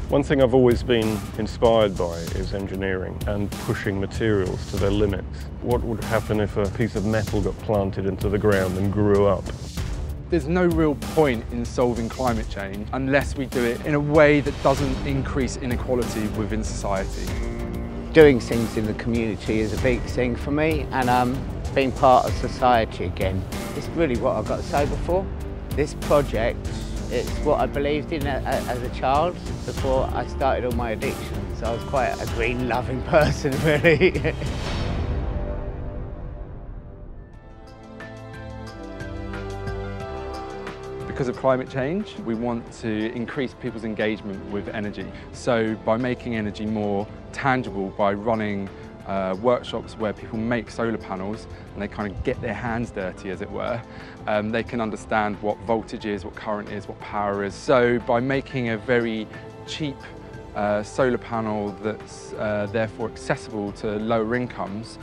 One thing I've always been inspired by is engineering and pushing materials to their limits. What would happen if a piece of metal got planted into the ground and grew up? There's no real point in solving climate change unless we do it in a way that doesn't increase inequality within society. Doing things in the community is a big thing for me, and being part of society again is really what I've got sober for. This project, it's what I believed in as a child before I started all my addictions. I was quite a green loving person, really. Because of climate change, we want to increase people's engagement with energy. So by making energy more tangible, by running workshops where people make solar panels and they kind of get their hands dirty, as it were, they can understand what voltage is, what current is, what power is. So by making a very cheap solar panel that's therefore accessible to lower incomes,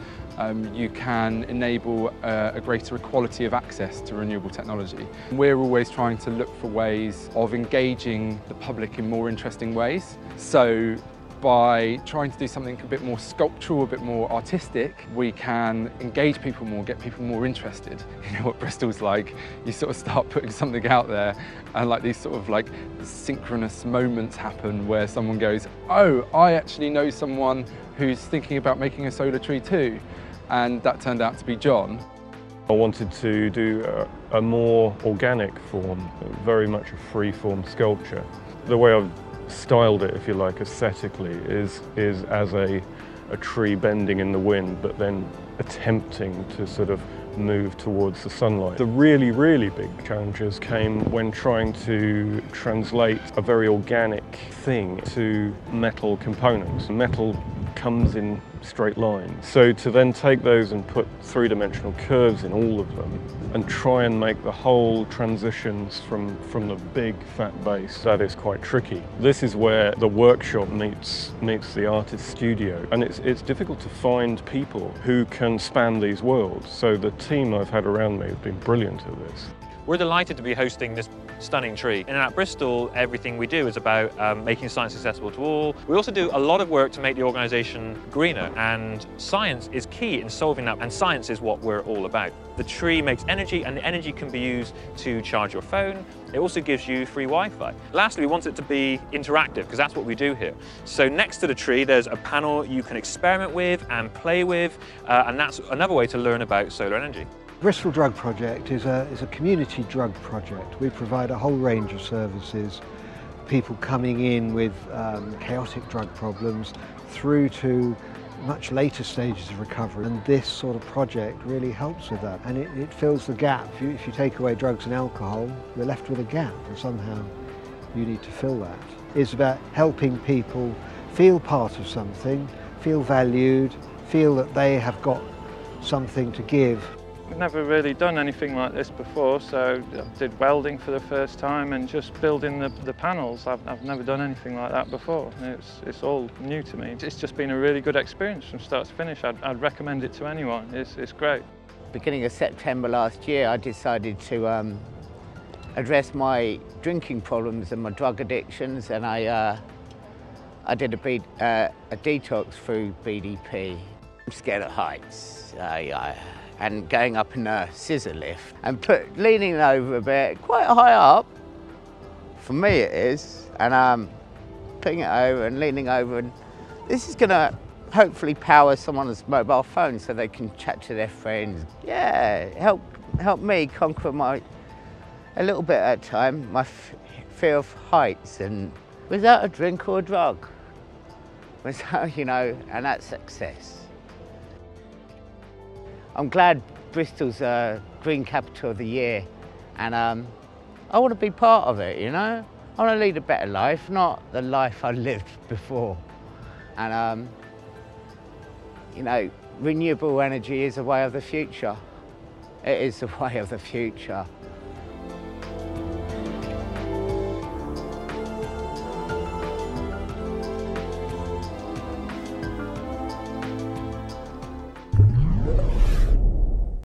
you can enable a greater equality of access to renewable technology. We're always trying to look for ways of engaging the public in more interesting ways. So by trying to do something a bit more sculptural, a bit more artistic, we can engage people more, get people more interested. You know what Bristol's like, you sort of start putting something out there and like these sort of like synchronous moments happen where someone goes, oh, I actually know someone who's thinking about making a solar tree too. And that turned out to be John. I wanted to do a more organic form, very much a free-form sculpture. The way I've styled it, if you like, aesthetically, is as a tree bending in the wind, but then attempting to sort of move towards the sunlight. The really, really big challenges came when trying to translate a very organic thing to metal components. Metal comes in straight lines. So to then take those and put three-dimensional curves in all of them and try and make the whole transitions from the big fat base, that is quite tricky. This is where the workshop meets the artist's studio, and it's difficult to find people who can span these worlds. So the team I've had around me have been brilliant at this. We're delighted to be hosting this stunning tree. And at Bristol, everything we do is about making science accessible to all. We also do a lot of work to make the organisation greener, and science is key in solving that, and science is what we're all about. The tree makes energy, and the energy can be used to charge your phone. It also gives you free Wi-Fi. Lastly, we want it to be interactive, because that's what we do here. So next to the tree, there's a panel you can experiment with and play with, and that's another way to learn about solar energy. Bristol Drug Project is a community drug project. We provide a whole range of services, people coming in with chaotic drug problems through to much later stages of recovery, and this sort of project really helps with that, and it fills the gap. If you take away drugs and alcohol, you're left with a gap, and somehow you need to fill that. It's about helping people feel part of something, feel valued, feel that they have got something to give. I've never really done anything like this before, so I did welding for the first time and just building the panels. I've never done anything like that before. It's all new to me. It's just been a really good experience from start to finish. I'd recommend it to anyone. It's great. Beginning of September last year, I decided to address my drinking problems and my drug addictions, and I did a detox through BDP. I'm scared of heights. And going up in a scissor lift and leaning over a bit, quite high up, for me it is, and putting it over and leaning over, and this is going to hopefully power someone's mobile phone so they can chat to their friends. Yeah, help me conquer a little bit at a time, my fear of heights, and without a drink or a drug, without, you know, and that's success. I'm glad Bristol's Green Capital of the Year, and I want to be part of it, you know? I want to lead a better life, not the life I lived before. And, you know, renewable energy is a way of the future. It is the way of the future.